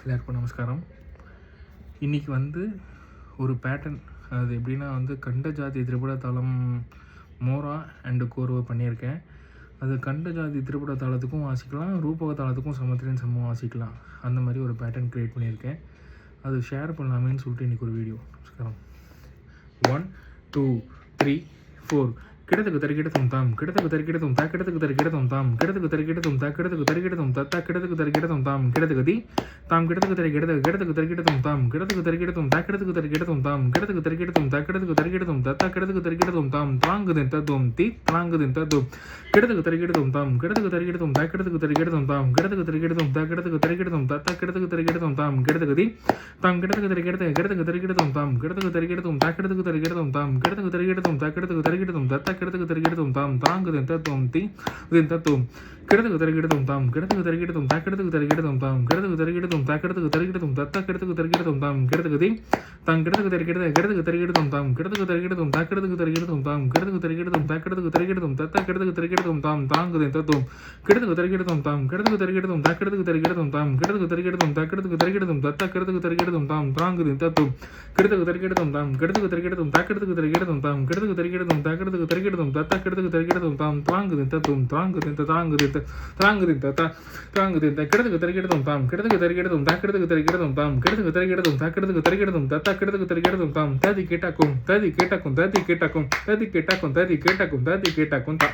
எல்லாருக்கும் நமஸ்காரம். இன்றைக்கி ஒரு பேட்டர்ன், அது எப்படின்னா கண்ட ஜாதி திரிபுட தாளம் மோரா அண்டு கோர்வை பண்ணியிருக்கேன். அது கண்ட ஜாதி திரிபுட தாளத்துக்கும் வாசிக்கலாம், ரூபக தாளத்துக்கும் சமத்திரையும் சமம் வாசிக்கலாம். அந்த மாதிரி ஒரு பேட்டர்ன் க்ரியேட் பண்ணியிருக்கேன். அது ஷேர் பண்ணலாமேன்னு சொல்லிட்டு இன்றைக்கி ஒரு வீடியோ. நமஸ்காரம். 1 2 3 4 கிடத்துக்கு தரிக்கிடத்தும் தாம் கிடத்துக்கு தரிக்கிடத்தும் தா கிடத்துக்கு தரிக்கிடத்தும் தாம் கிடத்துக்கு தரிக்கிடத்தும் தா கிடத்துக்கு தரிக்கிடத்தும் தத்தா கிடத்துக்கு தரிக்கிடத்தும் தாம் கிடத்துக்கு தி தாம் கிடத்துக்கு தரிக்கிடத்து கிடத்துக்கு தரிக்கிடத்தும் தாம் கிடத்துக்கு தரிக்கிடத்தும் தா கிடத்துக்கு தரிக்கிடத்தும் தாம் கிடத்துக்கு தரிக்கிடத்தும் தா கிடத்துக்கு தரிக்கிடத்தும் தத்தா கிடத்துக்கு தரிக்கிடத்தும் தாம் தாங்குதின் தத்துவம் தி தாங்குதின் தத்துவம் கிடத்துக்கு தரிக்கிடத்தும் தாம் கிடத்துக்கு தரிக்கிடத்தும் தா கிடத்துக்கு தரிக்கிடத்தும் தாம் கிடத்துக்கு தரிக்கிடத்தும் தா கிடத்துக்கு தரிக்கிடத்தும் தத்தா கிடத்துக்கு தரிக்கிடத்தும் தாம் கிடத்துக்கு தி தாம் கிடத்துக்கு தரிக்கிடத்து கிடத்துக்கு தரிக்கிடத்தும் தாம் கிடத்துக்கு தரிக்கிடத்தும் தா கிடத்துக்கு தரிக்கிடத்தும் தாம் கிடத்துக்கு தரிக்கிடத்தும் தா கிடத்துக்கு தரிக்கிடத்தும் தத்தா கிடத்துக்கு தரிக்கிடத்தும் தாம் தாங்குதின் தத்துவம் தி இதன் தத்துவம் கிடத்துக்கு தரிக்கிடத்தும் தாம் கிடத்துக்கு தரிக்கிடத்தும் தா கிடத்துக்கு தரிக்கிடத்தும் தாம் கிடத்துக்கு தரிக்கிடத்தும் தா கிடத்துக்கு தரிக்கிடத்தும் தத்தா கிடத்துக்கு தரிக்கிடத்தும் தாம் கிடத்துக்கு தி தாம் கிடத்துக்கு தரிக்கிடத்து கிடத்துக்கு தரிக்கிடத்தும் தாம் கிடத்துக்கு தரிக்கிடத்தும் தா கிடத்துக்கு தரிக்கிடத்தும் தாம் கிடத்துக்கு தரிக்கிடத்தும் தா கிடத்துக்கு தரிக்கிடத்தும் தத்தா கிடத்துக்கு தரிக்கிடத்தும் தாம் தாங்குதின் தத்துவம் கிடத்துக்கு தரிக்கிடத்தும் தாம் கிடத்துக்கு தரிக்கிடத்தும் தா கிடத்துக்கு தரிக்கிடத்தும் தாம் கிடத்துக்கு தரிக்கிடத்தும் தா கிடத்துக்கு தரிக்கிடத்தும் தத்தா கிடத்துக்கு தரிக்கிடத்தும் தாம் தாங்குதின் தத்துவம் கிடத்துக்கு தரிக்கிடத்தும் தாம் கிடத்துக்கு தரிக்கிடத்தும் தா கிடத்துக்கு தரிக்கிடத்தும் தாம் கிடத்துக்கு தரிக்கிடத்தும் தா கிடத்துக்கு தரிக்கிடத்தும் தத்தா கிடத்துக்கு தரிக்கிடத்தும் தாம் தாங்குதின் தத்துவம் தாங்குதின் தாங்குதின் தத்தா தாங்குதின் கிடத்துக்கு தரிக்கிடத்தும் தாம் கிடத்துக்கு தரிக்கிடத்தும் தா கிடத்துக்கு தரிக்கிடத்தும் தாம் கிடத்துக்கு தரிக்கிடத்தும் தா கிடத்துக்கு தரிக்கிடத்தும் தத்தா கிடத்துக்கு தரிக்கிடத்தும் தாம் ததி கேட்டாக்கும் ததி கேட்டாக்கும் ததி கேட்டாக்கும் ததி கேட்டாக்கும் ததி கேட்டாக்கும் ததி கேட்டாக்கும் தா